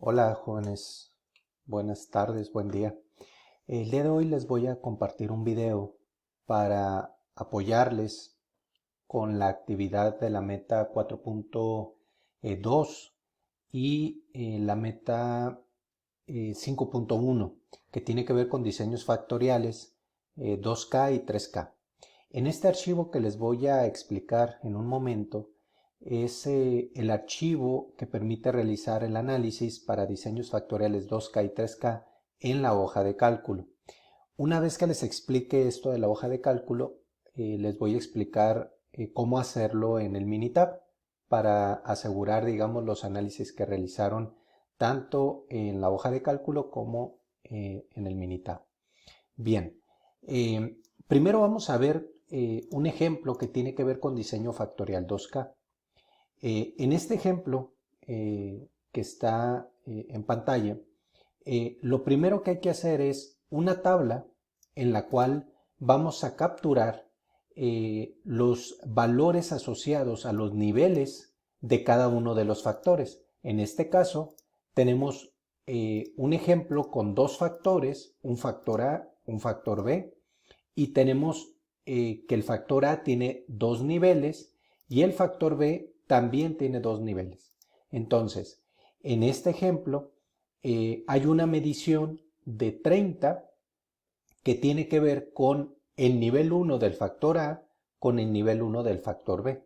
Hola jóvenes, buenas tardes, buen día. El día de hoy les voy a compartir un video para apoyarles con la actividad de la meta 4.2 y la meta 5.1, que tiene que ver con diseños factoriales 2K y 3K. En este archivo que les voy a explicar en un momento es el archivo que permite realizar el análisis para diseños factoriales 2K y 3K en la hoja de cálculo. Una vez que les explique esto de la hoja de cálculo, les voy a explicar cómo hacerlo en el Minitab para asegurar, digamos, los análisis que realizaron tanto en la hoja de cálculo como en el Minitab. Bien, primero vamos a ver un ejemplo que tiene que ver con diseño factorial 2K. En este ejemplo que está en pantalla, lo primero que hay que hacer es una tabla en la cual vamos a capturar los valores asociados a los niveles de cada uno de los factores. En este caso, tenemos un ejemplo con dos factores, un factor A, un factor B, y tenemos que el factor A tiene dos niveles y el factor B también tiene dos niveles. Entonces, en este ejemplo, hay una medición de 30 que tiene que ver con el nivel 1 del factor A con el nivel 1 del factor B.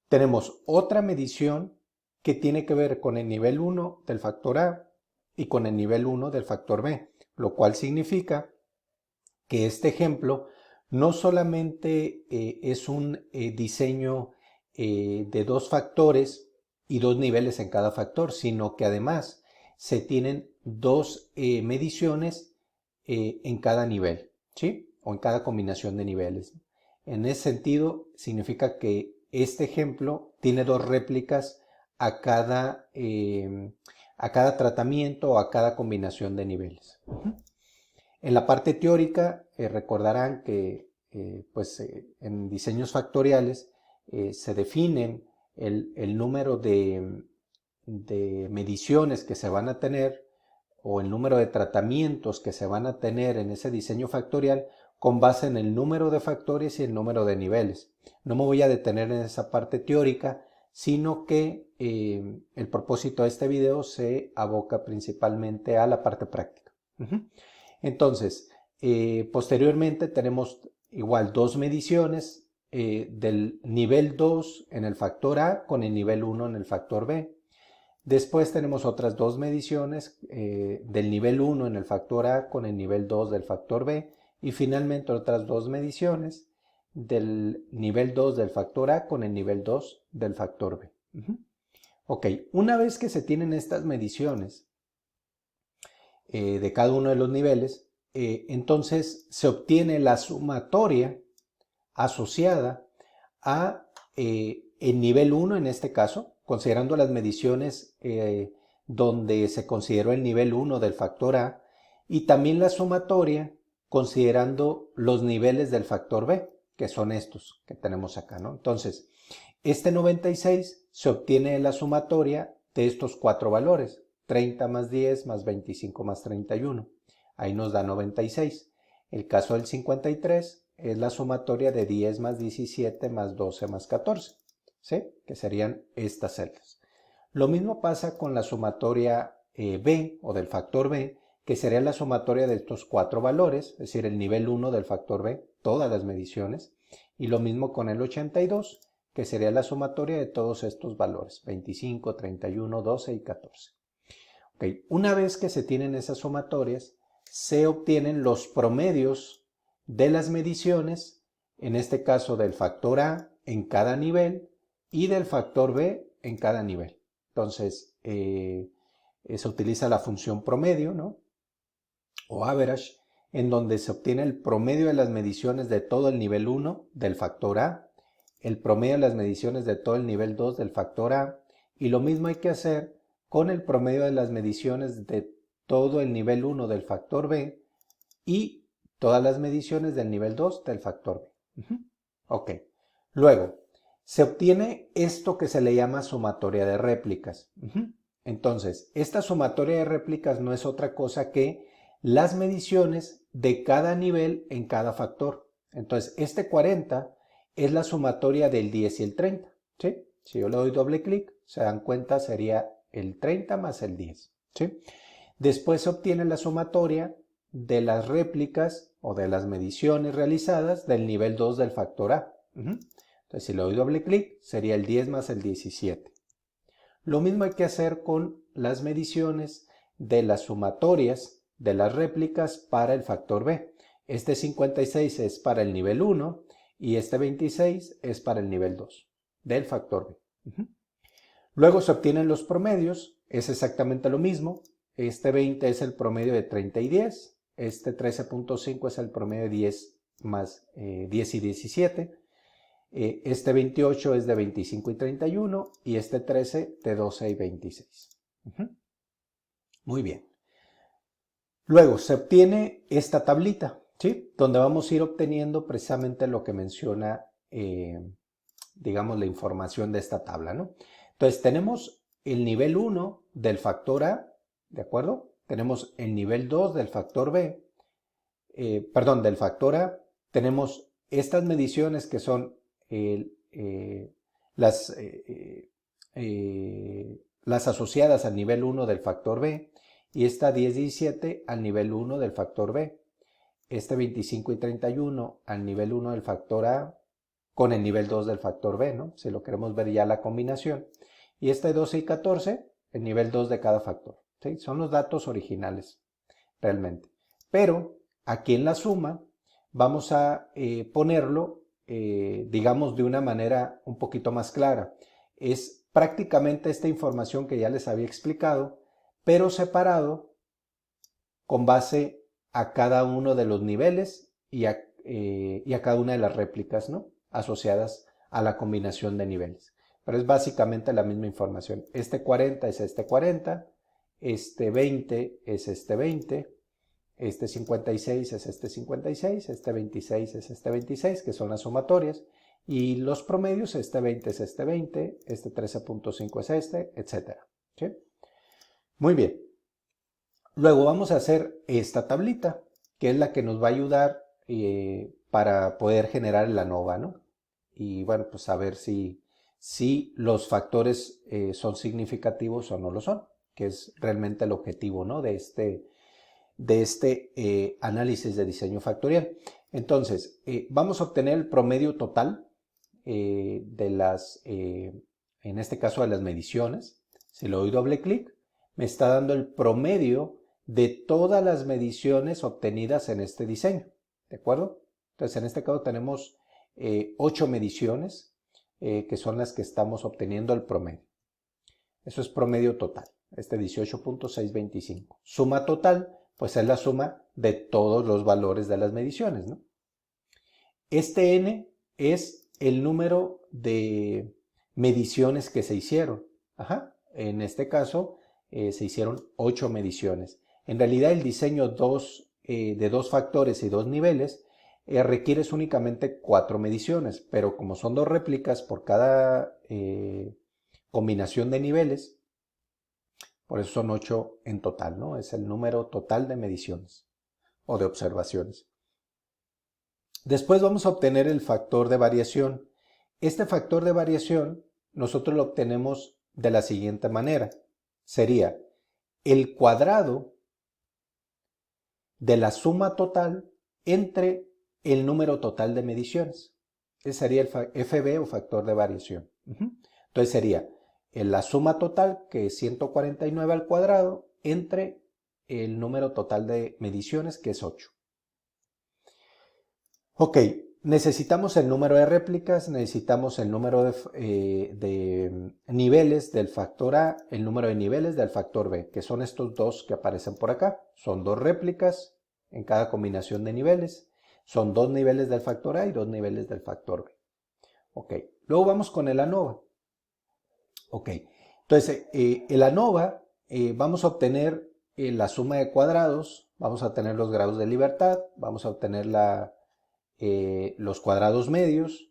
Tenemos otra medición que tiene que ver con el nivel 1 del factor A y con el nivel 1 del factor B, lo cual significa que este ejemplo no solamente es un diseño de dos factores y dos niveles en cada factor, sino que además se tienen dos mediciones en cada nivel, ¿sí? O en cada combinación de niveles. En ese sentido, significa que este ejemplo tiene dos réplicas a cada tratamiento o a cada combinación de niveles. En la parte teórica, recordarán que en diseños factoriales se definen el número de mediciones que se van a tener o el número de tratamientos que se van a tener en ese diseño factorial con base en el número de factores y el número de niveles. No me voy a detener en esa parte teórica, sino que el propósito de este video se aboca principalmente a la parte práctica. Entonces, posteriormente tenemos igual dos mediciones del nivel 2 en el factor A con el nivel 1 en el factor B. Después tenemos otras dos mediciones del nivel 1 en el factor A con el nivel 2 del factor B. Y finalmente otras dos mediciones del nivel 2 del factor A con el nivel 2 del factor B. Ok, una vez que se tienen estas mediciones de cada uno de los niveles, entonces se obtiene la sumatoria asociada a el nivel 1 en este caso, considerando las mediciones donde se consideró el nivel 1 del factor A, y también la sumatoria considerando los niveles del factor B, que son estos que tenemos acá, ¿no? Entonces, este 96 se obtiene de la sumatoria de estos cuatro valores, 30 más 10 más 25 más 31. Ahí nos da 96. El caso del 53 es la sumatoria de 10 más 17 más 12 más 14, ¿sí? Que serían estas celdas. Lo mismo pasa con la sumatoria B o del factor B, que sería la sumatoria de estos cuatro valores, es decir, el nivel 1 del factor B, todas las mediciones. Y lo mismo con el 82, que sería la sumatoria de todos estos valores, 25, 31, 12 y 14. Okay. Una vez que se tienen esas sumatorias, se obtienen los promedios de las mediciones, en este caso del factor A en cada nivel y del factor B en cada nivel. Entonces, se utiliza la función promedio, ¿no? O average, en donde se obtiene el promedio de las mediciones de todo el nivel 1 del factor A, el promedio de las mediciones de todo el nivel 2 del factor A, y lo mismo hay que hacer con el promedio de las mediciones de todo el nivel 1 del factor B y todas las mediciones del nivel 2 del factor B. Ok. Luego, se obtiene esto que se le llama sumatoria de réplicas. Entonces, esta sumatoria de réplicas no es otra cosa que las mediciones de cada nivel en cada factor. Entonces, este 40 es la sumatoria del 10 y el 30, ¿sí? Si yo le doy doble clic, se dan cuenta, sería el 30 más el 10, ¿sí? Después se obtiene la sumatoria de las réplicas o de las mediciones realizadas del nivel 2 del factor A. Entonces, si le doy doble clic, sería el 10 más el 17. Lo mismo hay que hacer con las mediciones de las sumatorias de las réplicas para el factor B. Este 56 es para el nivel 1 y este 26 es para el nivel 2 del factor B. Luego se obtienen los promedios, es exactamente lo mismo. Este 20 es el promedio de 30 y 10, este 13.5 es el promedio de 10 más 10 y 17. Este 28 es de 25 y 31 y este 13 de 12 y 26. Muy bien. Luego se obtiene esta tablita, ¿sí? Donde vamos a ir obteniendo precisamente lo que menciona, digamos, la información de esta tabla, ¿no? Entonces tenemos el nivel 1 del factor A, ¿de acuerdo? Tenemos el nivel 2 del factor B, del factor A. Tenemos estas mediciones que son las asociadas al nivel 1 del factor B y esta 10-17 al nivel 1 del factor B. Este 25 y 31 al nivel 1 del factor A con el nivel 2 del factor B, ¿no? Si lo queremos ver ya la combinación. Y este 12 y 14, el nivel 2 de cada factor, ¿sí? Son los datos originales, realmente. Pero aquí en la suma vamos a ponerlo, digamos, de una manera un poquito más clara. Es prácticamente esta información que ya les había explicado, pero separado con base a cada uno de los niveles y a cada una de las réplicas, ¿no? Asociadas a la combinación de niveles. Pero es básicamente la misma información. Este 40 es este 40, este 20 es este 20, este 56 es este 56, este 26 es este 26, que son las sumatorias, y los promedios, este 20 es este 20, este 13.5 es este, etc. ¿Sí? Muy bien. Luego vamos a hacer esta tablita, que es la que nos va a ayudar para poder generar el ANOVA, ¿no? Y bueno, pues a ver si los factores son significativos o no lo son, que es realmente el objetivo, ¿no? de este análisis de diseño factorial. Entonces, vamos a obtener el promedio total de las, en este caso de las mediciones. Si le doy doble clic, me está dando el promedio de todas las mediciones obtenidas en este diseño, ¿de acuerdo? Entonces, en este caso tenemos 8 mediciones que son las que estamos obteniendo el promedio. Eso es promedio total, este 18.625. Suma total, pues es la suma de todos los valores de las mediciones, ¿no? Este n es el número de mediciones que se hicieron. En este caso se hicieron 8 mediciones. En realidad el diseño de 2 factores y 2 niveles requiere únicamente 4 mediciones, pero como son 2 réplicas por cada combinación de niveles, por eso son 8 en total, ¿no? Es el número total de mediciones o de observaciones. Después vamos a obtener el factor de variación. Este factor de variación nosotros lo obtenemos de la siguiente manera. Sería el cuadrado de la suma total entre el número total de mediciones. Ese sería el FB o factor de variación. Entonces sería la suma total, que es 149 al cuadrado, entre el número total de mediciones, que es 8. Ok, necesitamos el número de réplicas, necesitamos el número de niveles del factor A, el número de niveles del factor B, que son estos dos que aparecen por acá. Son 2 réplicas en cada combinación de niveles. Son 2 niveles del factor A y 2 niveles del factor B. Ok, luego vamos con el ANOVA. Ok, entonces el ANOVA vamos a obtener la suma de cuadrados, vamos a obtener los grados de libertad, vamos a obtener los cuadrados medios,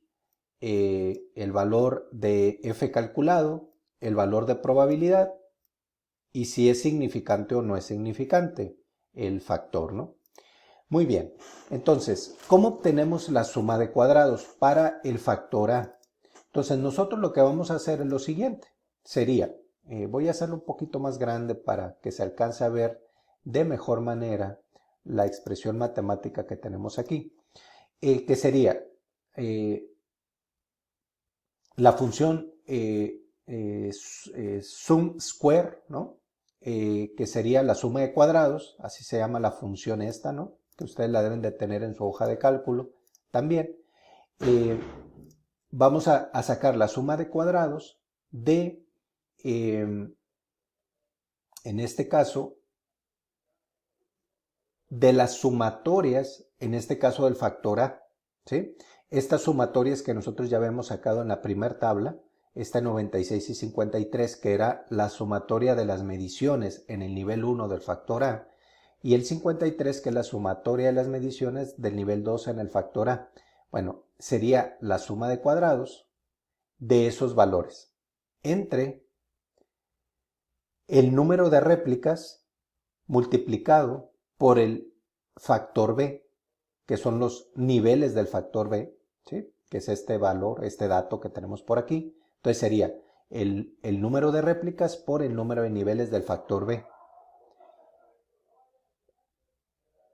el valor de F calculado, el valor de probabilidad y si es significante o no es significante el factor, ¿no? Muy bien, entonces, ¿cómo obtenemos la suma de cuadrados para el factor A? Entonces, nosotros lo que vamos a hacer es lo siguiente, sería, voy a hacerlo un poquito más grande para que se alcance a ver de mejor manera la expresión matemática que tenemos aquí, que sería la función sum square, ¿no? Que sería la suma de cuadrados, así se llama la función esta, ¿no? Que ustedes la deben de tener en su hoja de cálculo también. Vamos a sacar la suma de cuadrados de, en este caso, de las sumatorias, en este caso del factor A, ¿sí? Estas sumatorias que nosotros ya habíamos sacado en la primera tabla, esta 96 y 53, que era la sumatoria de las mediciones en el nivel 1 del factor A, y el 53, que es la sumatoria de las mediciones del nivel 2 en el factor A. Bueno, sería la suma de cuadrados de esos valores entre el número de réplicas multiplicado por el factor B, que son los niveles del factor B, ¿sí? Que es este valor, este dato que tenemos por aquí. Entonces sería el número de réplicas por el número de niveles del factor B.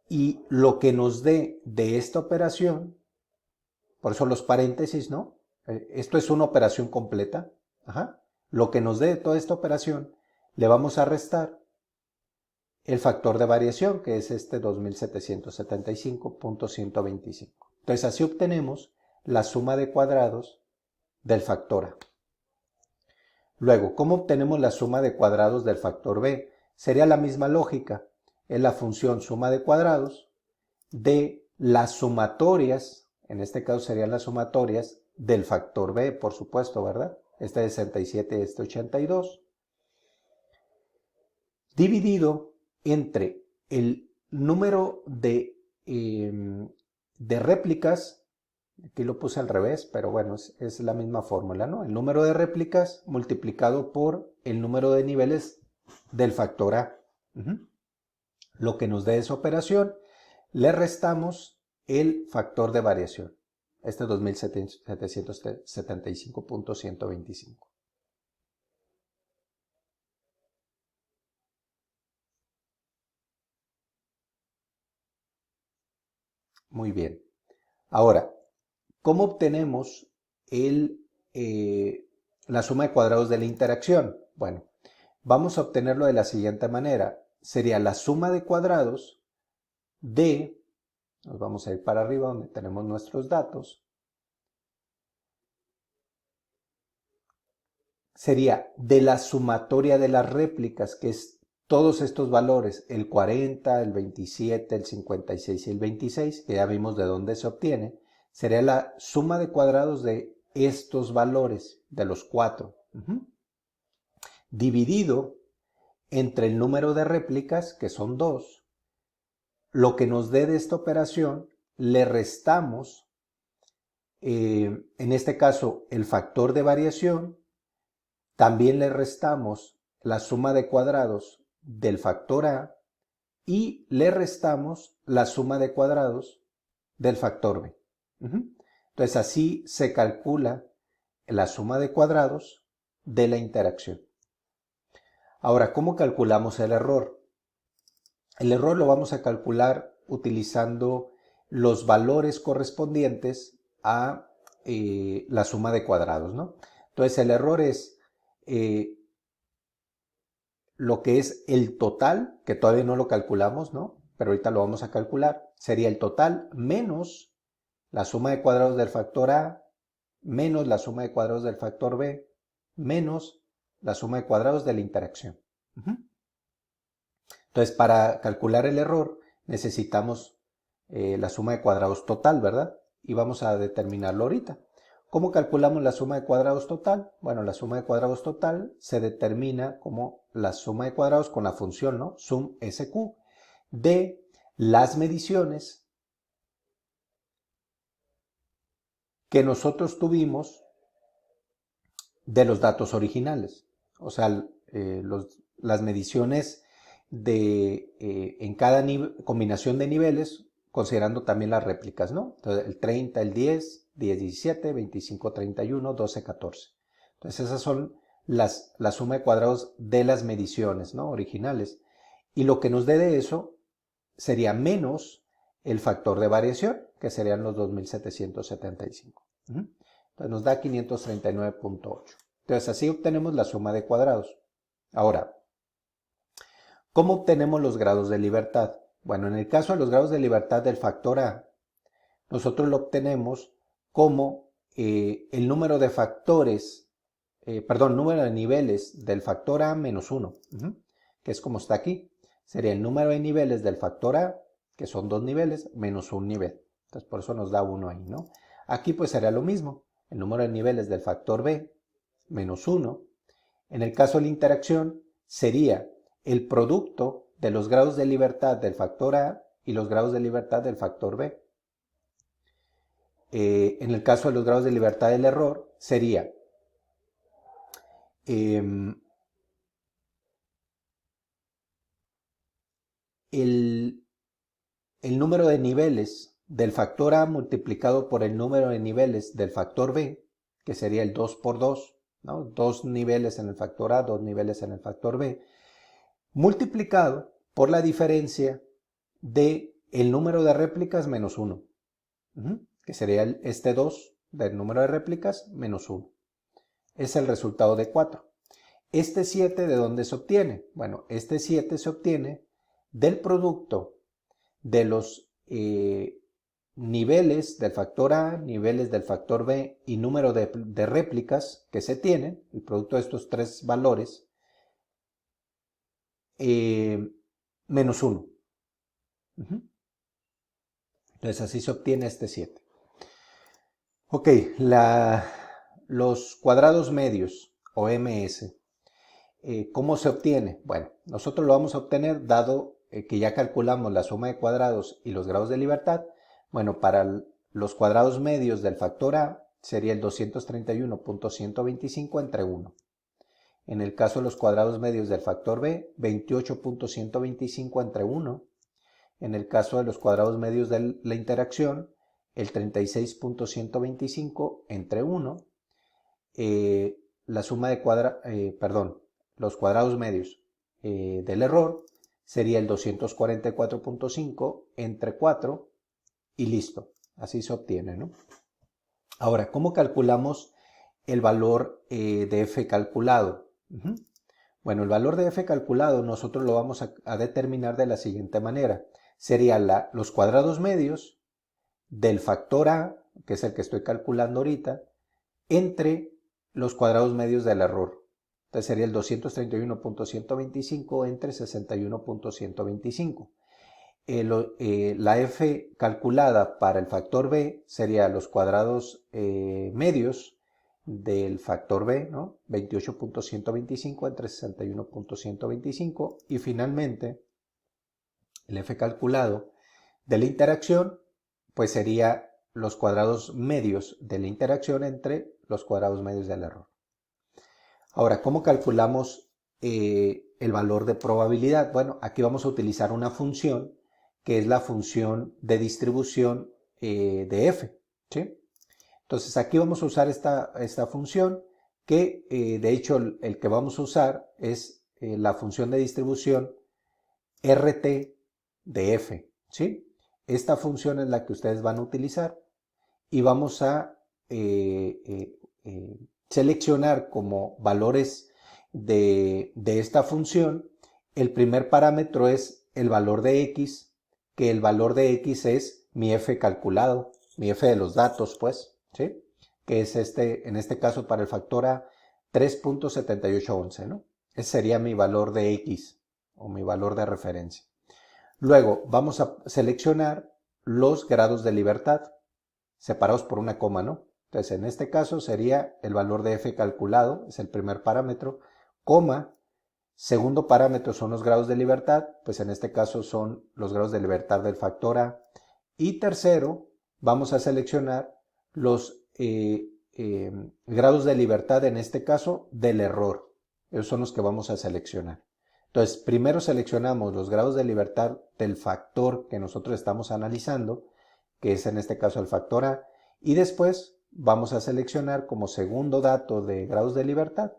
Y lo que nos dé de esta operación, por eso los paréntesis, ¿no? Esto es una operación completa. Ajá. Lo que nos dé de toda esta operación, le vamos a restar el factor de variación, que es este 2775.125. Entonces así obtenemos la suma de cuadrados del factor A. Luego, ¿cómo obtenemos la suma de cuadrados del factor B? Sería la misma lógica. Es la función suma de cuadrados de las sumatorias, en este caso serían las sumatorias del factor B, por supuesto, ¿verdad? Este 67 y este 82. Dividido entre el número de réplicas, aquí lo puse al revés, pero bueno, es la misma fórmula, ¿no? El número de réplicas multiplicado por el número de niveles del factor A. Lo que nos dé esa operación, le restamos el factor de variación, este 2775.125. Muy bien. Ahora, ¿cómo obtenemos la suma de cuadrados de la interacción? Bueno, vamos a obtenerlo de la siguiente manera. Sería la suma de cuadrados de, nos vamos a ir para arriba donde tenemos nuestros datos, sería de la sumatoria de las réplicas, que es todos estos valores, el 40, el 27, el 56 y el 26, que ya vimos de dónde se obtiene, sería la suma de cuadrados de estos valores, de los 4, dividido entre el número de réplicas, que son 2. Lo que nos dé de esta operación, le restamos, en este caso, el factor de variación, también le restamos la suma de cuadrados del factor A y le restamos la suma de cuadrados del factor B. Entonces así se calcula la suma de cuadrados de la interacción. Ahora, ¿cómo calculamos el error? El error lo vamos a calcular utilizando los valores correspondientes a la suma de cuadrados, ¿no? Entonces el error es lo que es el total, que todavía no lo calculamos, ¿no? Pero ahorita lo vamos a calcular. Sería el total menos la suma de cuadrados del factor A, menos la suma de cuadrados del factor B, menos la suma de cuadrados de la interacción. Entonces, para calcular el error necesitamos la suma de cuadrados total, ¿verdad? Y vamos a determinarlo ahorita. ¿Cómo calculamos la suma de cuadrados total? Bueno, la suma de cuadrados total se determina como la suma de cuadrados con la función, ¿no? Sum SQ de las mediciones que nosotros tuvimos de los datos originales. O sea, las mediciones en cada combinación de niveles, considerando también las réplicas, ¿no? Entonces, el 30, el 10, 10, 17, 25, 31, 12, 14. Entonces, esas son la suma de cuadrados de las mediciones, ¿no? Originales. Y lo que nos dé de eso sería menos el factor de variación, que serían los 2775. Entonces nos da 539.8. Entonces así obtenemos la suma de cuadrados. Ahora, ¿cómo obtenemos los grados de libertad? Bueno, en el caso de los grados de libertad del factor A, nosotros lo obtenemos como el número de factores, número de niveles del factor A menos 1, que es como está aquí. Sería el número de niveles del factor A, que son 2 niveles, menos un nivel. Entonces por eso nos da 1 ahí, ¿no? Aquí pues sería lo mismo. El número de niveles del factor B, menos 1. En el caso de la interacción, sería el producto de los grados de libertad del factor A y los grados de libertad del factor B. En el caso de los grados de libertad del error, sería el número de niveles del factor A multiplicado por el número de niveles del factor B, que sería el 2 por 2, ¿no? 2 niveles en el factor A, 2 niveles en el factor B, multiplicado por la diferencia de el número de réplicas menos 1, que sería este 2 del número de réplicas menos 1. Es el resultado de 4. Este 7, ¿de dónde se obtiene? Bueno, este 7 se obtiene del producto de los niveles del factor A, niveles del factor B y número de réplicas que se tienen, el producto de estos tres valores, menos 1. Entonces así se obtiene este 7. Ok, los cuadrados medios o MS, ¿cómo se obtiene? Bueno, nosotros lo vamos a obtener dado que ya calculamos la suma de cuadrados y los grados de libertad. Bueno, para los cuadrados medios del factor A sería el 231.125 entre 1. En el caso de los cuadrados medios del factor B, 28.125 entre 1. En el caso de los cuadrados medios de la interacción, el 36.125 entre 1. La suma de los cuadrados medios del error sería el 244.5 entre 4 y listo. Así se obtiene, ¿no? Ahora, ¿cómo calculamos el valor de f calculado? Bueno, el valor de f calculado nosotros lo vamos a determinar de la siguiente manera. Sería los cuadrados medios del factor A, que es el que estoy calculando ahorita, entre los cuadrados medios del error. Entonces sería el 231.125 entre 61.125. La f calculada para el factor B sería los cuadrados medios del factor B, ¿no? 28.125 entre 61.125. Y finalmente, el f calculado de la interacción, pues sería los cuadrados medios de la interacción entre los cuadrados medios del error. Ahora, ¿cómo calculamos el valor de probabilidad? Bueno, aquí vamos a utilizar una función que es la función de distribución de f, ¿sí? Entonces aquí vamos a usar esta función que de hecho el que vamos a usar es la función de distribución RT de f, ¿sí? Esta función es la que ustedes van a utilizar y vamos a seleccionar como valores de esta función. El primer parámetro es el valor de x, que el valor de x es mi f calculado, mi f de los datos, pues, ¿sí? Que es en este caso para el factor A, 3.7811, ¿no? Ese sería mi valor de x o mi valor de referencia. Luego vamos a seleccionar los grados de libertad, separados por una coma, ¿no? Entonces en este caso sería el valor de f calculado, es el primer parámetro, coma, segundo parámetro son los grados de libertad, pues en este caso son los grados de libertad del factor A. Y tercero, vamos a seleccionar los grados de libertad, en este caso, del error. Esos son los que vamos a seleccionar. Entonces, primero seleccionamos los grados de libertad del factor que nosotros estamos analizando, que es en este caso el factor A, y después vamos a seleccionar como segundo dato de grados de libertad,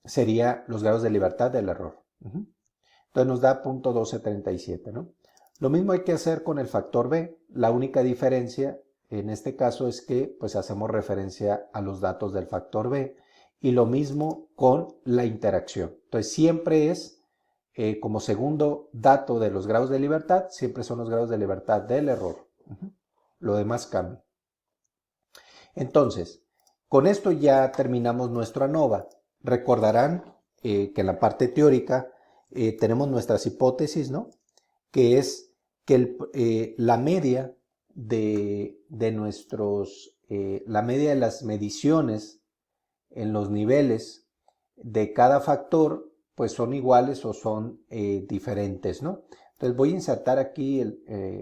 sería los grados de libertad del error. Entonces nos da 0.1237, ¿no? Lo mismo hay que hacer con el factor B. La única diferencia en este caso es que pues hacemos referencia a los datos del factor B, y lo mismo con la interacción. Entonces siempre es como segundo dato de los grados de libertad, siempre son los grados de libertad del error. Lo demás cambia. Entonces, con esto ya terminamos nuestro ANOVA. Recordarán que en la parte teórica tenemos nuestras hipótesis, ¿no? Que es que la media la media de las mediciones en los niveles de cada factor, pues son iguales o son diferentes, ¿no? Entonces voy a insertar aquí,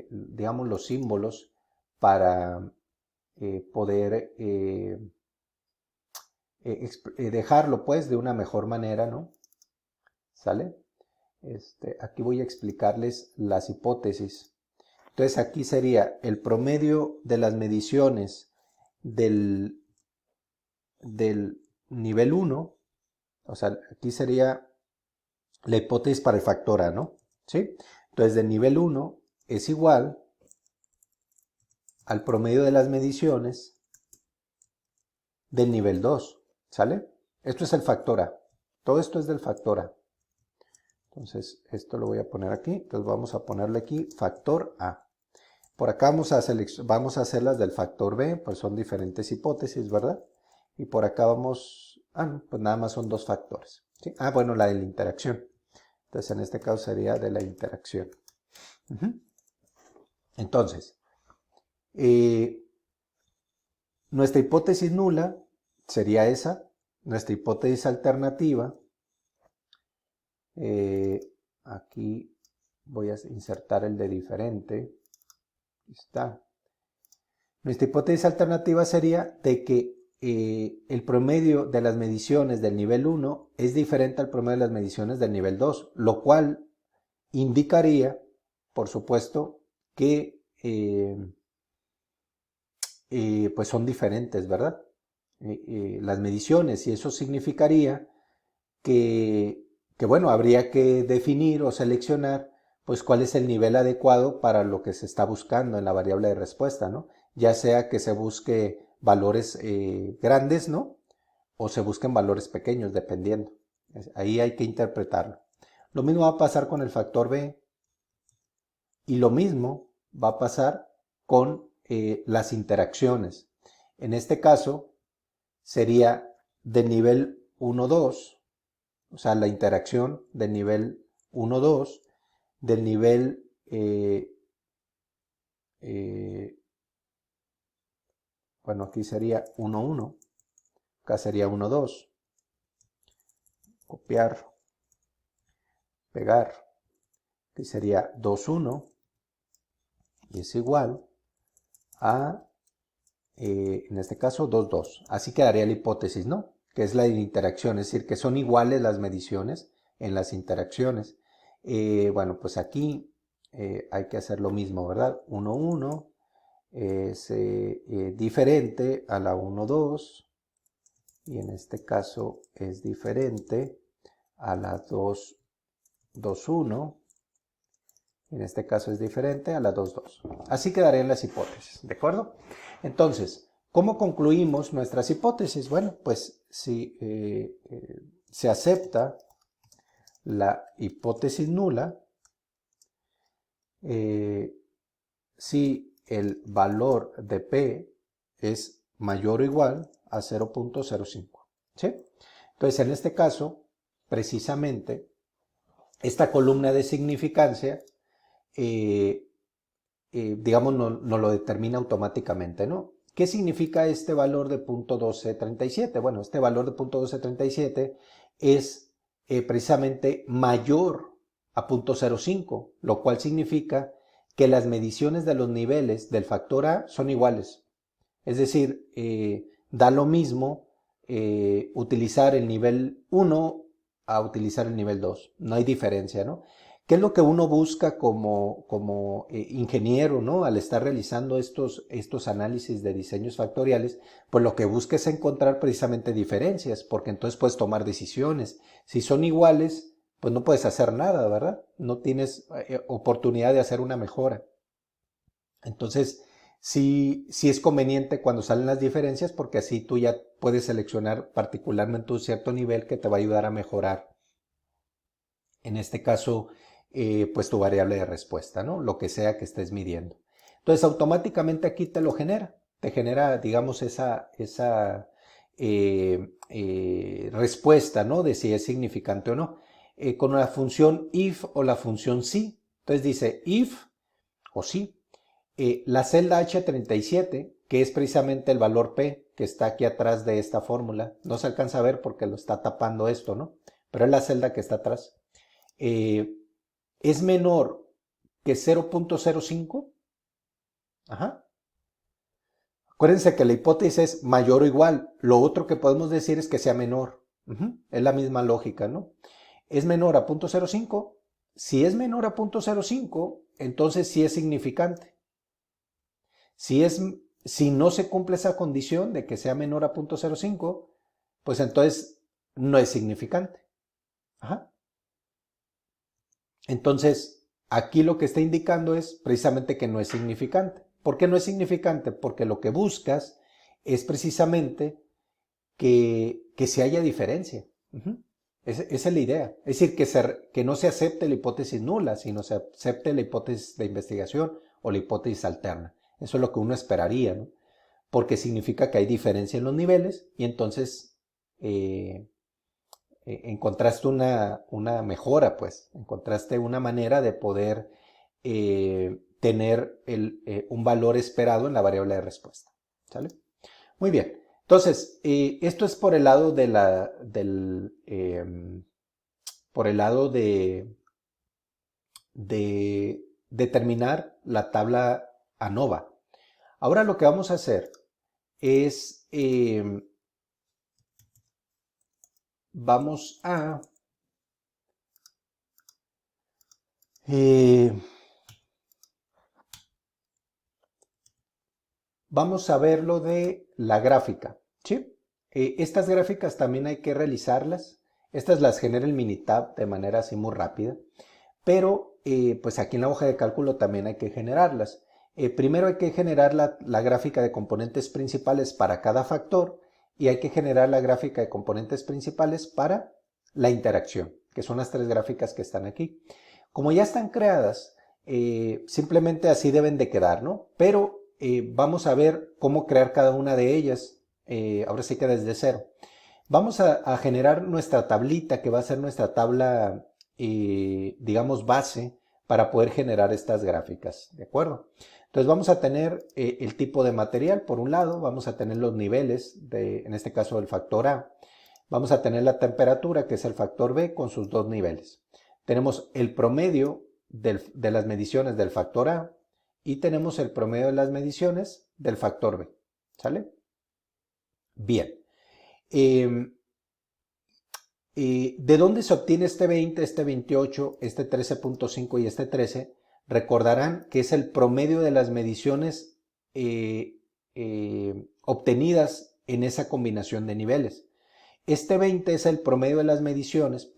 digamos, los símbolos para poder dejarlo, pues, de una mejor manera, ¿no? ¿Sale? Aquí voy a explicarles las hipótesis. Entonces aquí sería el promedio de las mediciones del nivel 1, o sea, aquí sería la hipótesis para el factor A, ¿no? ¿Sí? Entonces del nivel 1 es igual al promedio de las mediciones del nivel 2, ¿sale? Esto es el factor A, todo esto es del factor A. Entonces esto lo voy a poner aquí, entonces vamos a ponerle aquí factor A. Por acá vamos a hacer las del factor B, pues son diferentes hipótesis, ¿verdad? Y por acá vamos, pues nada más son dos factores, ¿sí? Bueno, la de la interacción. Entonces en este caso sería de la interacción. Entonces, nuestra hipótesis nula sería esa. Nuestra hipótesis alternativa, aquí voy a insertar el de diferente. Está. Nuestra hipótesis alternativa sería de que el promedio de las mediciones del nivel 1 es diferente al promedio de las mediciones del nivel 2, lo cual indicaría, por supuesto, que pues son diferentes, ¿verdad? Las mediciones, y eso significaría que, bueno, habría que definir o seleccionar pues cuál es el nivel adecuado para lo que se está buscando en la variable de respuesta, ¿no? Ya sea que se busque valores grandes, ¿no? O se busquen valores pequeños, dependiendo. Ahí hay que interpretarlo. Lo mismo va a pasar con el factor B, y lo mismo va a pasar con las interacciones. En este caso sería del nivel 1-2, o sea, la interacción del nivel 1-2, del nivel bueno, aquí sería 1-1, acá sería 1-2, copiar, pegar, aquí sería 2-1, y es igual a, en este caso, 2-2. Así quedaría la hipótesis, ¿no? Que es la de interacción, es decir, que son iguales las mediciones en las interacciones. Bueno, pues aquí hay que hacer lo mismo, ¿verdad? 1-1 es diferente a la 1-2, y en este caso es diferente a la 2-2-1, en este caso es diferente a la 2-2. Así quedarían las hipótesis, ¿de acuerdo? Entonces, ¿cómo concluimos nuestras hipótesis? Bueno, pues si se acepta la hipótesis nula, si el valor de P es mayor o igual a 0.05, ¿sí? Entonces, en este caso, precisamente, esta columna de significancia, digamos, no lo determina automáticamente, ¿no? ¿Qué significa este valor de 0.1237? Bueno, este valor de 0.1237 es precisamente mayor a 0.05, lo cual significa que las mediciones de los niveles del factor A son iguales. Es decir, da lo mismo utilizar el nivel 1 a utilizar el nivel 2. No hay diferencia, ¿no? ¿Qué es lo que uno busca como ingeniero, ¿no? Al estar realizando estos análisis de diseños factoriales, pues lo que busca es encontrar precisamente diferencias, porque entonces puedes tomar decisiones. Si son iguales, pues no puedes hacer nada, ¿verdad? No tienes oportunidad de hacer una mejora. Entonces, sí es conveniente cuando salen las diferencias, porque así tú ya puedes seleccionar particularmente un cierto nivel que te va a ayudar a mejorar. En este caso, pues tu variable de respuesta, ¿no? Lo que sea que estés midiendo. Entonces, automáticamente aquí te lo genera. Te genera, digamos, esa respuesta, ¿no? De si es significante o no. Con la función if o la función sí. Entonces dice if o sí. La celda H37, que es precisamente el valor P que está aquí atrás de esta fórmula, no se alcanza a ver porque lo está tapando esto, ¿no? Pero es la celda que está atrás. Es menor que 0.05. Ajá. Acuérdense que la hipótesis es mayor o igual. Lo otro que podemos decir es que sea menor. Es la misma lógica, ¿no? Es menor a 0.05. Si es menor a 0.05, entonces sí es significante. Si no se cumple esa condición de que sea menor a 0.05, pues entonces no es significante. Ajá. Entonces, aquí lo que está indicando es precisamente que no es significante. ¿Por qué no es significante? Porque lo que buscas es precisamente que se haya diferencia. Esa es la idea. Es decir, que no se acepte la hipótesis nula, sino se acepte la hipótesis de investigación o la hipótesis alterna. Eso es lo que uno esperaría, ¿no? Porque significa que hay diferencia en los niveles y entonces encontraste una mejora, pues, encontraste una manera de poder tener un valor esperado en la variable de respuesta. ¿Sale? Muy bien. Entonces, esto es por el lado por el lado de determinar la tabla ANOVA. Ahora lo que vamos a hacer es, vamos a ver lo de la gráfica, ¿sí? Estas gráficas también hay que realizarlas. Estas las genera el Minitab de manera así muy rápida, pero pues aquí en la hoja de cálculo también hay que generarlas. Primero hay que generar la gráfica de componentes principales para cada factor y hay que generar la gráfica de componentes principales para la interacción, que son las tres gráficas que están aquí. Como ya están creadas, simplemente así deben de quedar, ¿no? Pero vamos a ver cómo crear cada una de ellas, ahora sí que desde cero. Vamos a generar nuestra tablita, que va a ser nuestra tabla, digamos, base, para poder generar estas gráficas, ¿de acuerdo? Entonces vamos a tener el tipo de material, por un lado, vamos a tener los niveles, en este caso del factor A, vamos a tener la temperatura, que es el factor B, con sus dos niveles. Tenemos el promedio de las mediciones del factor A y tenemos el promedio de las mediciones del factor B, ¿sale? Bien. ¿De dónde se obtiene este 20, este 28, este 13.5 y este 13? Recordarán que es el promedio de las mediciones obtenidas en esa combinación de niveles. Este 20 es el promedio de las mediciones,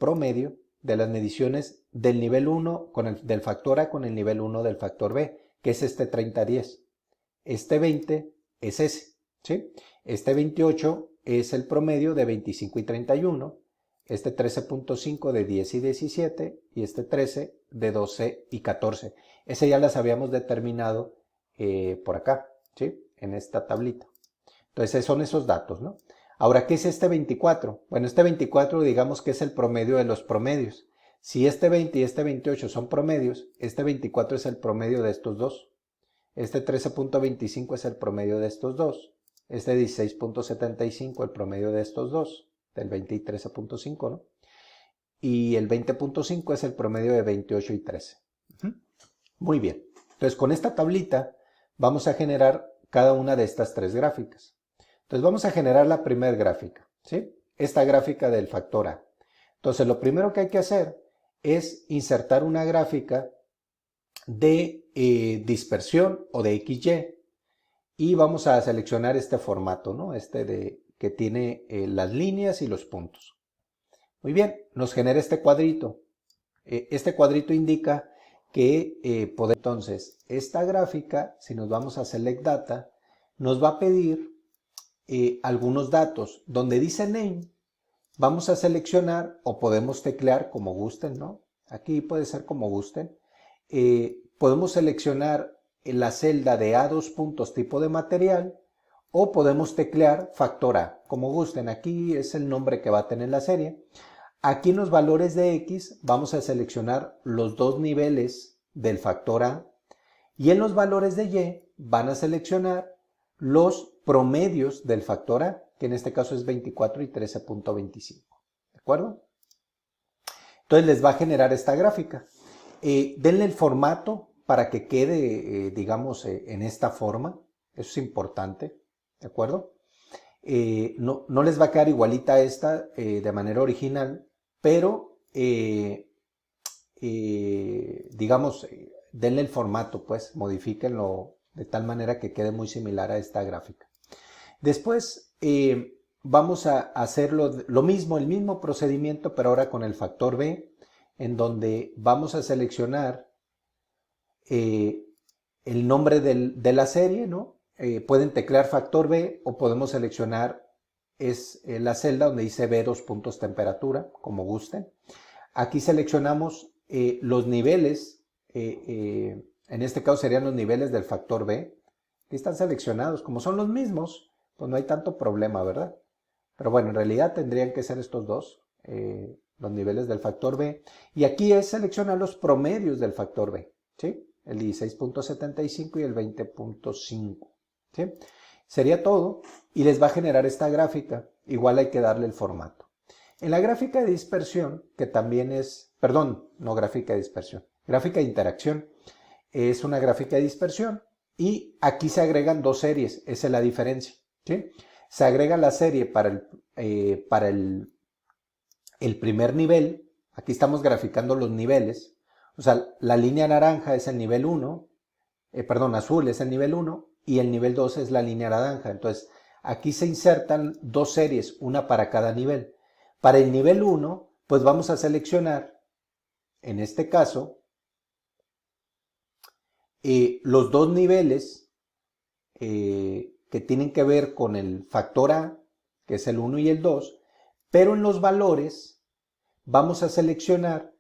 del nivel 1 del factor A con el nivel 1 del factor B, que es este 30-10. Este 20 es ese, ¿sí? Este 28 es el promedio de 25 y 31, este 13.5 de 10 y 17 y este 13 de 12 y 14. Ese ya las habíamos determinado por acá, ¿sí? En esta tablita. Entonces son esos datos, ¿no? Ahora, ¿qué es este 24? Bueno, este 24 digamos que es el promedio de los promedios. Si este 20 y este 28 son promedios, este 24 es el promedio de estos dos. Este 13.25 es el promedio de estos dos. Este 16.75 el promedio de estos dos, del 20 y 13.5, ¿no? Y el 20.5 es el promedio de 28 y 13. Muy bien. Entonces, con esta tablita vamos a generar cada una de estas tres gráficas. Entonces, vamos a generar la primera gráfica, ¿sí? Esta gráfica del factor A. Entonces, lo primero que hay que hacer es insertar una gráfica de dispersión o de XY y vamos a seleccionar este formato, ¿no? Que tiene las líneas y los puntos. Muy bien, nos genera este cuadrito. Este cuadrito indica que podemos. Entonces, esta gráfica, si nos vamos a Select Data, nos va a pedir algunos datos. Donde dice Name, vamos a seleccionar o podemos teclear como gusten, ¿no? Aquí puede ser como gusten. Podemos seleccionar la celda de A2 puntos tipo de material o podemos teclear factor A, como gusten. Aquí es el nombre que va a tener la serie. Aquí en los valores de X vamos a seleccionar los dos niveles del factor A y en los valores de Y van a seleccionar los promedios del factor A, que en este caso es 24 y 13.25. ¿De acuerdo? Entonces les va a generar esta gráfica. Denle el formato para que quede, digamos, en esta forma. Eso es importante. ¿De acuerdo? No les va a quedar igualita a esta de manera original, pero digamos, denle el formato, pues, modifíquenlo de tal manera que quede muy similar a esta gráfica. Después vamos a hacer lo mismo, el mismo procedimiento, pero ahora con el factor B, en donde vamos a seleccionar el nombre de la serie, ¿no? Pueden teclear factor B o podemos seleccionar la celda donde dice B2 puntos temperatura, como gusten. Aquí seleccionamos los niveles, en este caso serían los niveles del factor B. Aquí están seleccionados, como son los mismos, pues no hay tanto problema, ¿verdad? Pero bueno, en realidad tendrían que ser estos dos, los niveles del factor B. Y aquí es seleccionar los promedios del factor B, ¿sí? El 16.75 y el 20.5, ¿sí? Sería todo y les va a generar esta gráfica. Igual hay que darle el formato. En la gráfica de dispersión, que también es, perdón, no gráfica de dispersión, gráfica de interacción, es una gráfica de dispersión y aquí se agregan dos series, esa es la diferencia, ¿sí? Se agrega la serie para el primer nivel, aquí estamos graficando los niveles, o sea, la línea naranja es el nivel 1, azul es el nivel 1 y el nivel 2 es la línea naranja. Entonces, aquí se insertan dos series, una para cada nivel. Para el nivel 1, pues vamos a seleccionar, en este caso, los dos niveles que tienen que ver con el factor A, que es el 1 y el 2, pero en los valores vamos a seleccionar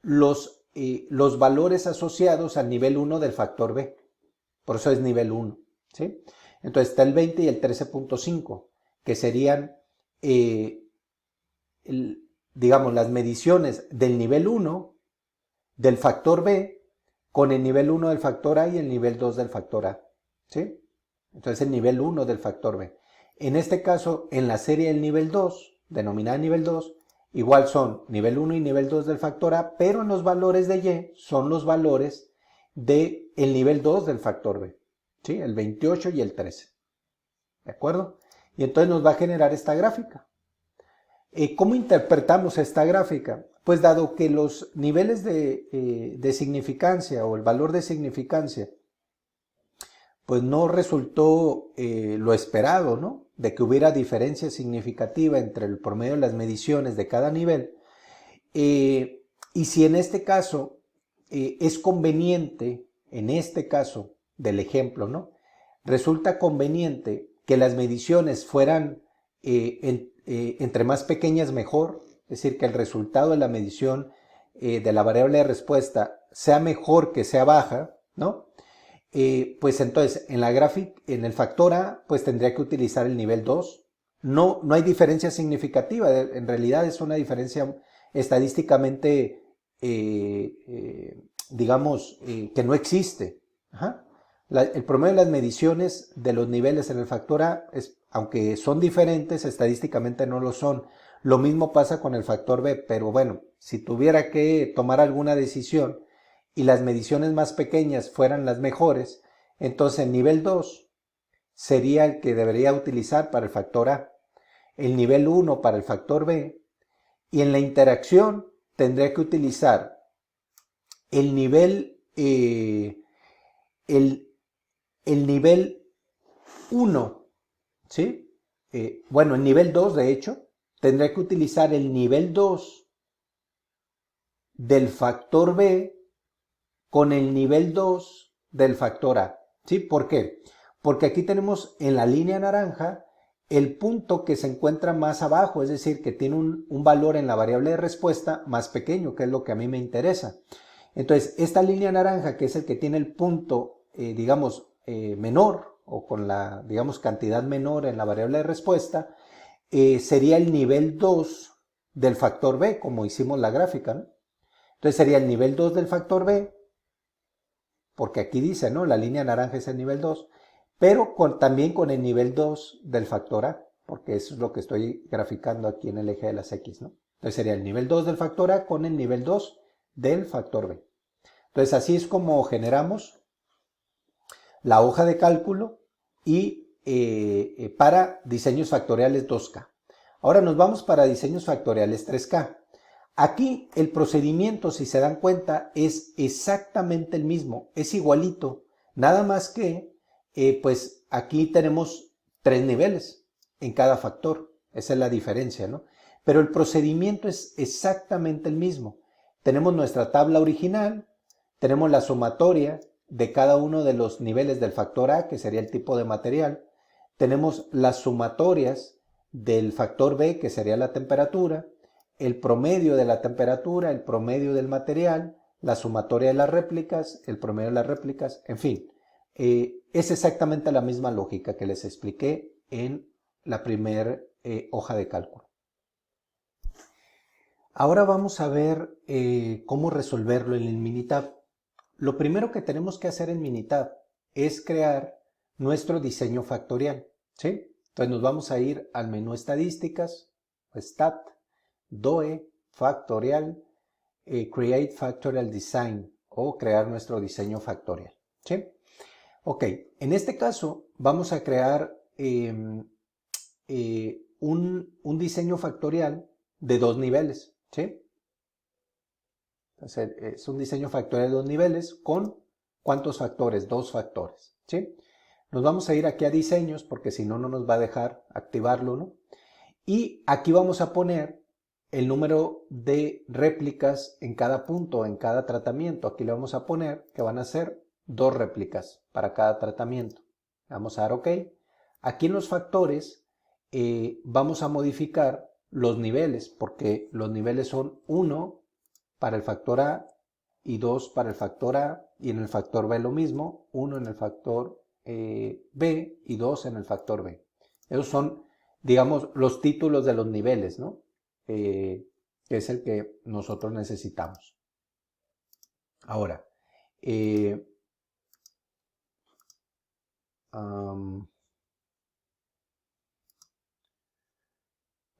los valores asociados al nivel 1 del factor B. Por eso es nivel 1, ¿sí? Entonces está el 20 y el 13.5, que serían, digamos, las mediciones del nivel 1 del factor B con el nivel 1 del factor A y el nivel 2 del factor A, ¿sí? Entonces el nivel 1 del factor B. En este caso, en la serie del nivel 2, denominada nivel 2, igual son nivel 1 y nivel 2 del factor A, pero en los valores de Y son los valores del nivel 2 del factor B, ¿sí? El 28 y el 13. ¿De acuerdo? Y entonces nos va a generar esta gráfica. ¿Cómo interpretamos esta gráfica? Pues dado que los niveles de significancia o el valor de significancia pues no resultó lo esperado, ¿no? De que hubiera diferencia significativa entre el promedio de las mediciones de cada nivel. Y si en este caso es conveniente, en este caso del ejemplo, ¿no? Resulta conveniente que las mediciones fueran entre más pequeñas mejor, es decir, que el resultado de la medición de la variable de respuesta sea mejor que sea baja, ¿no? Pues entonces en la gráfica, en el factor A, pues tendría que utilizar el nivel 2. No hay diferencia significativa, en realidad es una diferencia estadísticamente, digamos, que no existe. Ajá. El promedio de las mediciones de los niveles en el factor A, aunque son diferentes, estadísticamente no lo son. Lo mismo pasa con el factor B, pero bueno, si tuviera que tomar alguna decisión y las mediciones más pequeñas fueran las mejores, entonces el nivel 2 sería el que debería utilizar para el factor A. el nivel 1 para el factor B, y en la interacción tendría que utilizar el nivel, el nivel 1, ¿sí? Bueno, el nivel 2, de hecho, tendría que utilizar el nivel 2 del factor B con el nivel 2 del factor A, ¿sí? ¿Por qué? Porque aquí tenemos en la línea naranja el punto que se encuentra más abajo, es decir, que tiene un valor en la variable de respuesta más pequeño, que es lo que a mí me interesa. Entonces, esta línea naranja, que es el que tiene el punto, digamos, menor, o con la, digamos, cantidad menor en la variable de respuesta, sería el nivel 2 del factor B, como hicimos la gráfica, ¿no? Entonces sería el nivel 2 del factor B, porque aquí dice, ¿no? La línea naranja es el nivel 2, pero también con el nivel 2 del factor A, porque eso es lo que estoy graficando aquí en el eje de las X, ¿no? Entonces sería el nivel 2 del factor A con el nivel 2 del factor B. Entonces así es como generamos la hoja de cálculo y para diseños factoriales 2K. Ahora nos vamos para diseños factoriales 3K. Aquí el procedimiento, si se dan cuenta, es exactamente el mismo, es igualito, nada más que, pues aquí tenemos 3 niveles en cada factor, esa es la diferencia, ¿no? Pero el procedimiento es exactamente el mismo. Tenemos nuestra tabla original, tenemos la sumatoria de cada uno de los niveles del factor A, que sería el tipo de material, tenemos las sumatorias del factor B, que sería la temperatura, el promedio de la temperatura, el promedio del material, la sumatoria de las réplicas, el promedio de las réplicas, en fin. Es exactamente la misma lógica que les expliqué en la primera hoja de cálculo. Ahora vamos a ver cómo resolverlo en el Minitab. Lo primero que tenemos que hacer en Minitab es crear nuestro diseño factorial, ¿sí? Entonces nos vamos a ir al menú Estadísticas, Stat, DOE, Factorial, Create Factorial Design o crear nuestro diseño factorial, ¿sí? Ok, en este caso vamos a crear un diseño factorial de 2 niveles, ¿sí? Entonces, es un diseño factorial de 2 niveles con ¿cuántos factores? 2 factores, ¿sí? Nos vamos a ir aquí a diseños porque si no, no nos va a dejar activarlo, ¿no? Y aquí vamos a poner el número de réplicas en cada punto, en cada tratamiento. Aquí le vamos a poner que van a ser 2 réplicas para cada tratamiento. Vamos a dar OK. Aquí en los factores vamos a modificar los niveles porque los niveles son 1 para el factor A y 2 para el factor A, y en el factor B lo mismo, 1 en el factor B y 2 en el factor B. Esos son, digamos, los títulos de los niveles, ¿no? Que es el que nosotros necesitamos. Ahora,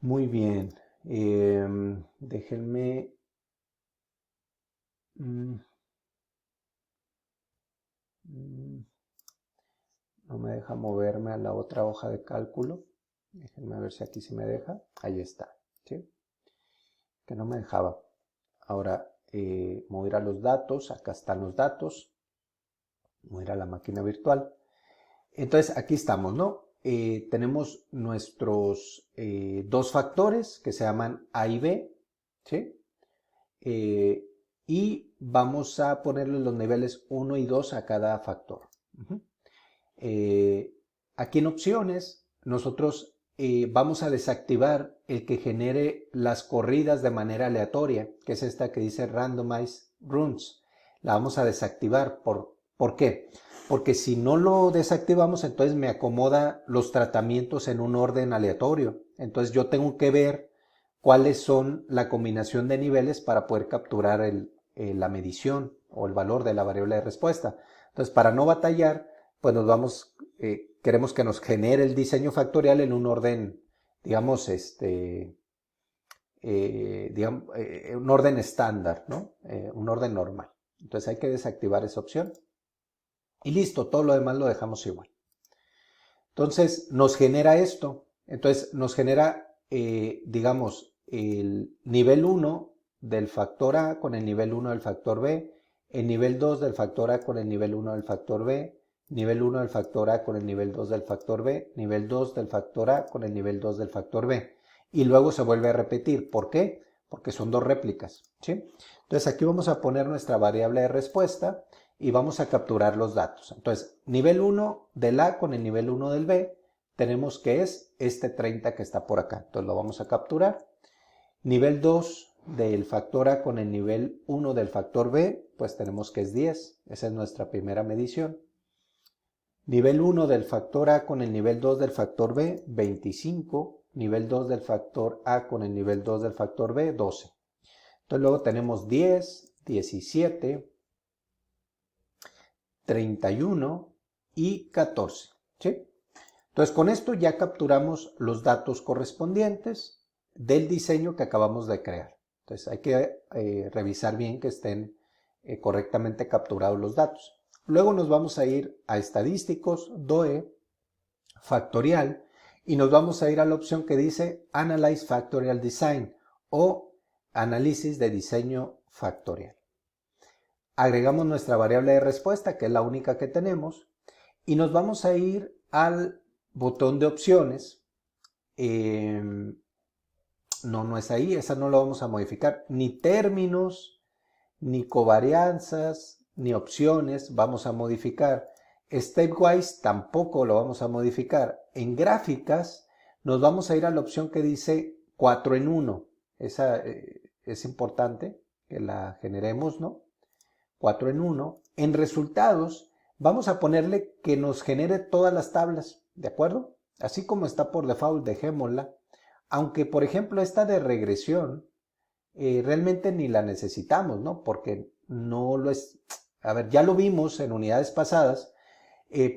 muy bien, déjenme... No me deja moverme a la otra hoja de cálculo. Déjenme ver si aquí sí me deja. Ahí está, ¿sí? Que no me dejaba. Ahora voy a ir a los datos. Acá están los datos. Voy a ir a la máquina virtual. Entonces aquí estamos, ¿no? Tenemos nuestros 2 factores que se llaman A y B, ¿sí? Y vamos a ponerle los niveles 1 y 2 a cada factor. Aquí en opciones nosotros vamos a desactivar el que genere las corridas de manera aleatoria, que es esta que dice Randomize Runs. La vamos a desactivar. ¿Por qué? Porque si no lo desactivamos, entonces me acomoda los tratamientos en un orden aleatorio. Entonces yo tengo que ver cuáles son la combinación de niveles para poder capturar la medición o el valor de la variable de respuesta. Entonces, para no batallar, pues nos vamos, queremos que nos genere el diseño factorial en un orden, digamos, un orden estándar, ¿no? Un orden normal. Entonces hay que desactivar esa opción. Y listo, todo lo demás lo dejamos igual. Entonces nos genera esto. Entonces nos genera, digamos, el nivel 1 del factor A con el nivel 1 del factor B, el nivel 2 del factor A con el nivel 1 del factor B, nivel 1 del factor A con el nivel 2 del factor B, nivel 2 del factor A con el nivel 2 del factor B. Y luego se vuelve a repetir. ¿Por qué? Porque son dos réplicas, ¿sí? Entonces aquí vamos a poner nuestra variable de respuesta y vamos a capturar los datos. Entonces, nivel 1 del A con el nivel 1 del B, tenemos que es este 30 que está por acá. Entonces lo vamos a capturar. Nivel 2 del factor A con el nivel 1 del factor B, pues tenemos que es 10. Esa es nuestra primera medición. Nivel 1 del factor A con el nivel 2 del factor B, 25. Nivel 2 del factor A con el nivel 2 del factor B, 12. Entonces luego tenemos 10, 17, 31 y 14. ¿Sí? Entonces con esto ya capturamos los datos correspondientes del diseño que acabamos de crear. Entonces hay que revisar bien que estén correctamente capturados los datos. Luego nos vamos a ir a estadísticos, DOE, factorial, y nos vamos a ir a la opción que dice Analyze Factorial Design o análisis de diseño factorial. Agregamos nuestra variable de respuesta, que es la única que tenemos, y nos vamos a ir al botón de opciones. No es ahí, esa no lo vamos a modificar. Ni términos, ni covarianzas, ni opciones vamos a modificar. Stepwise tampoco lo vamos a modificar. En gráficas nos vamos a ir a la opción que dice 4 en 1. Esa es importante que la generemos, ¿no? 4 en 1. En resultados vamos a ponerle que nos genere todas las tablas, ¿de acuerdo? Así como está por default, dejémosla. Aunque, por ejemplo, esta de regresión realmente ni la necesitamos, ¿no? Porque no lo es. A ver, ya lo vimos en unidades pasadas,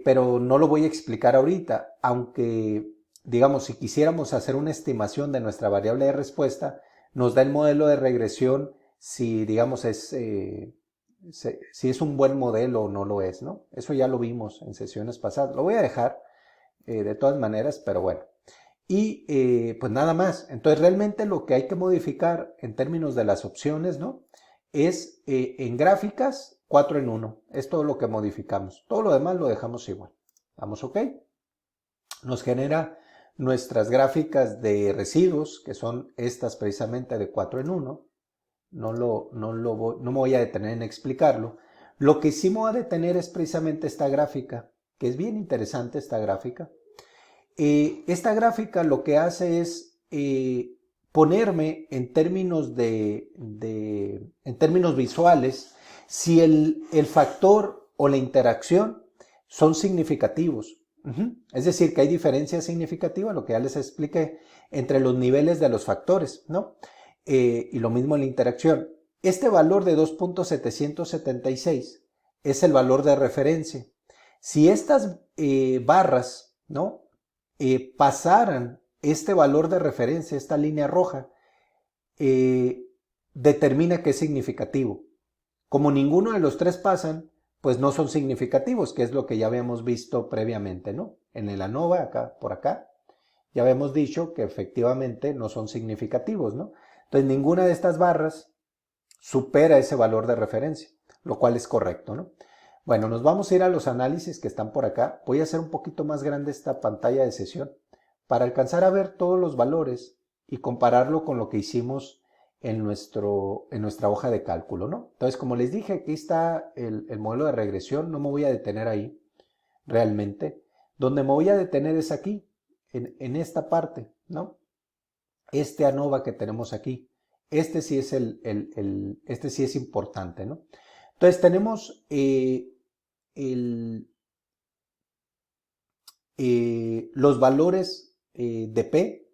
pero no lo voy a explicar ahorita. Aunque, digamos, si quisiéramos hacer una estimación de nuestra variable de respuesta, nos da el modelo de regresión si, digamos, si es un buen modelo o no lo es, ¿no? Eso ya lo vimos en sesiones pasadas. Lo voy a dejar de todas maneras, pero bueno. Y pues nada más. Entonces realmente lo que hay que modificar en términos de las opciones, ¿no? Es en gráficas 4 en 1. Es todo lo que modificamos. Todo lo demás lo dejamos igual. ¿Vamos ok? Nos genera nuestras gráficas de residuos, que son estas precisamente de 4 en 1. No me voy a detener en explicarlo. Lo que sí me voy a detener es precisamente esta gráfica, que es bien interesante esta gráfica. Esta gráfica lo que hace es ponerme en términos en términos visuales si el factor o la interacción son significativos. Es decir, que hay diferencias significativas, lo que ya les expliqué, entre los niveles de los factores, ¿no? Y lo mismo en la interacción. Este valor de 2.776 es el valor de referencia. Si estas barras, ¿no? Pasaran este valor de referencia, esta línea roja, determina que es significativo. Como ninguno de los tres pasan, pues no son significativos, que es lo que ya habíamos visto previamente, ¿no? En el ANOVA, acá, por acá, ya habíamos dicho que efectivamente no son significativos, ¿no? Entonces ninguna de estas barras supera ese valor de referencia, lo cual es correcto, ¿no? Bueno, nos vamos a ir a los análisis que están por acá. Voy a hacer un poquito más grande esta pantalla de sesión para alcanzar a ver todos los valores y compararlo con lo que hicimos en nuestra hoja de cálculo, ¿no? Entonces, como les dije, aquí está el modelo de regresión. No me voy a detener ahí realmente. Donde me voy a detener es aquí, en esta parte, ¿no? Este ANOVA que tenemos aquí. Este sí es este sí es importante, ¿no? Entonces tenemos los valores de P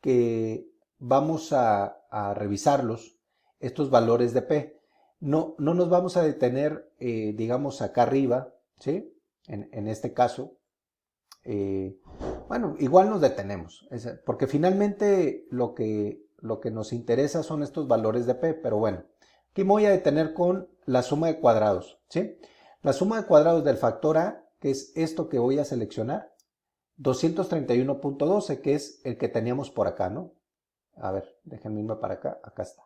que vamos a revisarlos, estos valores de P. No nos vamos a detener, digamos, acá arriba, ¿sí? En este caso. Bueno, igual nos detenemos, porque finalmente lo que nos interesa son estos valores de P, pero bueno. Aquí me voy a detener con la suma de cuadrados, ¿sí? La suma de cuadrados del factor A, que es esto que voy a seleccionar, 231.12, que es el que teníamos por acá, ¿no? A ver, déjenme irme para acá, acá está.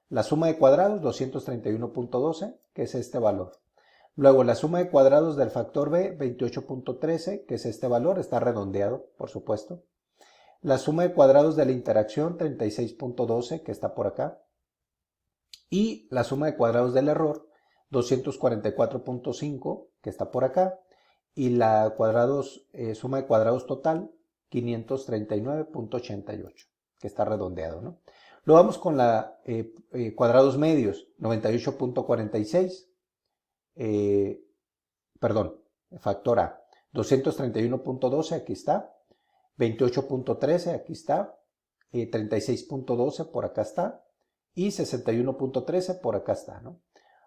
La suma de cuadrados, 231.12, que es este valor. Luego, la suma de cuadrados del factor b, 28.13, que es este valor, está redondeado, por supuesto. La suma de cuadrados de la interacción, 36.12, que está por acá. Y la suma de cuadrados del error, 244.5, que está por acá. Y la suma de cuadrados total, 539.88, que está redondeado, ¿no? Luego vamos con la cuadrados medios, 98.46. Perdón, factor A, 231.12, aquí está, 28.13, aquí está, 36.12 por acá está, y 61.13 por acá está, ¿no?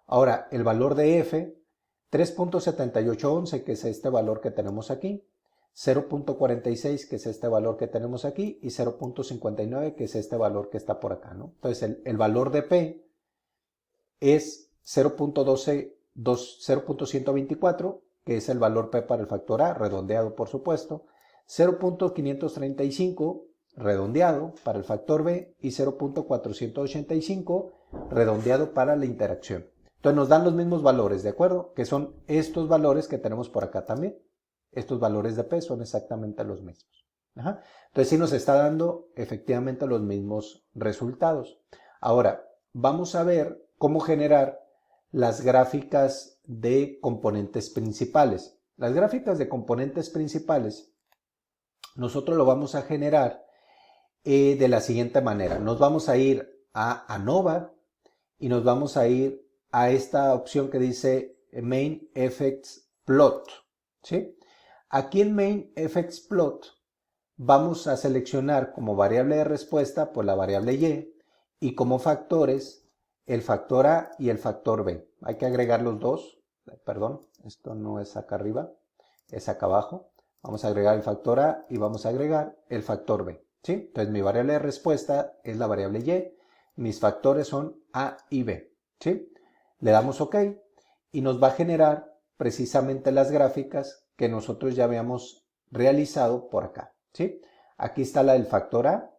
Ahora, el valor de F, 3.7811, que es este valor que tenemos aquí, 0.46, que es este valor que tenemos aquí, y 0.59, que es este valor que está por acá, ¿no? Entonces, el valor de P es 0.124, que es el valor P para el factor A, redondeado por supuesto, 0.535, redondeado para el factor B, y 0.485, redondeado para la interacción. Entonces nos dan los mismos valores, ¿de acuerdo? Que son estos valores que tenemos por acá también. Estos valores de P son exactamente los mismos. Ajá. Entonces sí nos está dando efectivamente los mismos resultados. Ahora, vamos a ver cómo generar las gráficas de componentes principales. Las gráficas de componentes principales nosotros lo vamos a generar de la siguiente manera. Nos vamos a ir a ANOVA y nos vamos a ir a esta opción que dice Main Effects Plot, ¿sí? Aquí en Main Effects Plot vamos a seleccionar como variable de respuesta pues la variable Y y como factores el factor A y el factor B. Hay que agregar los dos, perdón, esto no es acá arriba, es acá abajo. Vamos a agregar el factor A y vamos a agregar el factor B, ¿sí? Entonces mi variable de respuesta es la variable Y, mis factores son A y B, ¿sí? Le damos OK y nos va a generar precisamente las gráficas que nosotros ya habíamos realizado por acá, ¿sí? Aquí está la del factor A,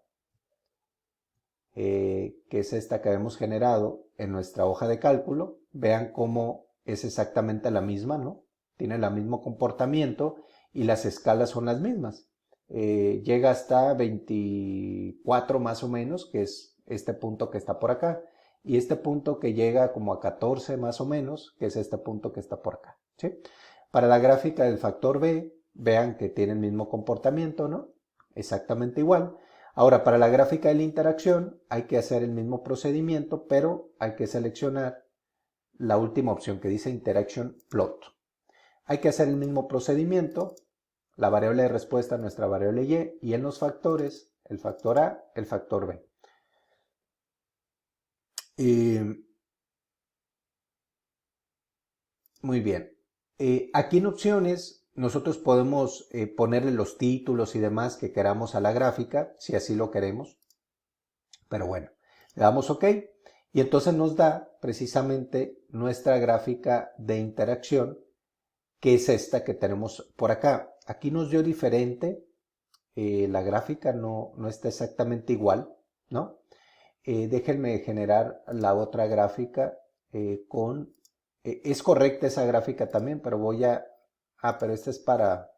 que es esta que habíamos generado en nuestra hoja de cálculo. Vean cómo es exactamente la misma, ¿no? Tiene el mismo comportamiento y las escalas son las mismas. Llega hasta 24 más o menos, que es este punto que está por acá, y este punto que llega como a 14 más o menos, que es este punto que está por acá, ¿sí? Para la gráfica del factor B, vean que tiene el mismo comportamiento, ¿no? Exactamente igual. Ahora, para la gráfica de la interacción hay que hacer el mismo procedimiento, pero hay que seleccionar la última opción que dice Interaction Plot. Hay que hacer el mismo procedimiento, la variable de respuesta, nuestra variable Y en los factores, el factor A, el factor B. Muy bien. Aquí en opciones nosotros podemos ponerle los títulos y demás que queramos a la gráfica, si así lo queremos. Pero bueno, le damos OK y entonces nos da precisamente nuestra gráfica de interacción, que es esta que tenemos por acá. Aquí nos dio diferente, la gráfica no está exactamente igual, ¿no? Déjenme generar la otra gráfica es correcta esa gráfica también, pero voy a... pero esta es para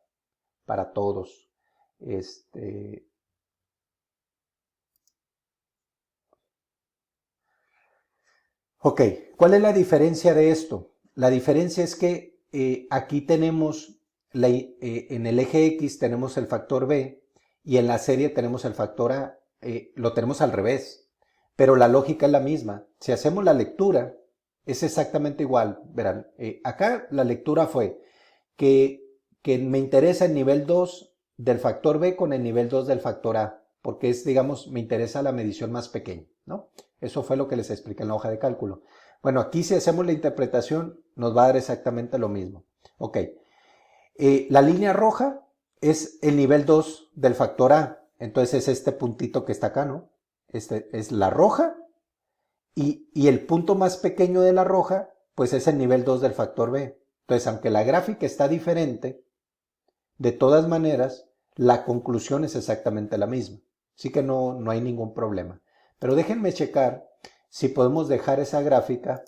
todos. Ok, ¿cuál es la diferencia de esto? La diferencia es que aquí tenemos, en el eje X tenemos el factor B y en la serie tenemos el factor A. Lo tenemos al revés, pero la lógica es la misma. Si hacemos la lectura, es exactamente igual. Verán, acá la lectura fue que me interesa el nivel 2 del factor B con el nivel 2 del factor A, porque es, digamos, me interesa la medición más pequeña, ¿no? Eso fue lo que les expliqué en la hoja de cálculo. Bueno, aquí si hacemos la interpretación nos va a dar exactamente lo mismo. Ok, la línea roja es el nivel 2 del factor A, entonces es este puntito que está acá, ¿no? Este es la roja y el punto más pequeño de la roja pues es el nivel 2 del factor B. Entonces, aunque la gráfica está diferente, de todas maneras La conclusión es exactamente la misma. Así que no hay ningún problema. Pero déjenme checar si podemos dejar esa gráfica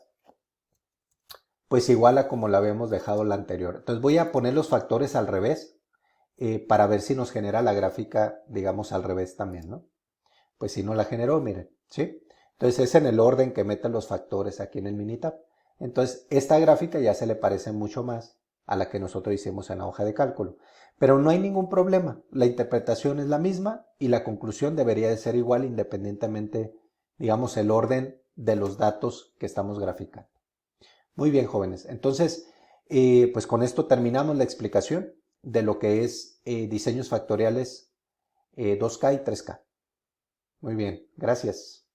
pues igual a como la habíamos dejado la anterior. Entonces voy a poner los factores al revés para ver si nos genera la gráfica, digamos, al revés también, ¿no? Pues si no la generó, miren, ¿sí? Entonces es en el orden que meten los factores aquí en el Minitab. Entonces esta gráfica ya se le parece mucho más a la que nosotros hicimos en la hoja de cálculo. Pero no hay ningún problema, la interpretación es la misma y la conclusión debería de ser igual independientemente, digamos, el orden de los datos que estamos graficando. Muy bien, jóvenes. Entonces, pues con esto terminamos la explicación de lo que es diseños factoriales 2K y 3K. Muy bien, gracias.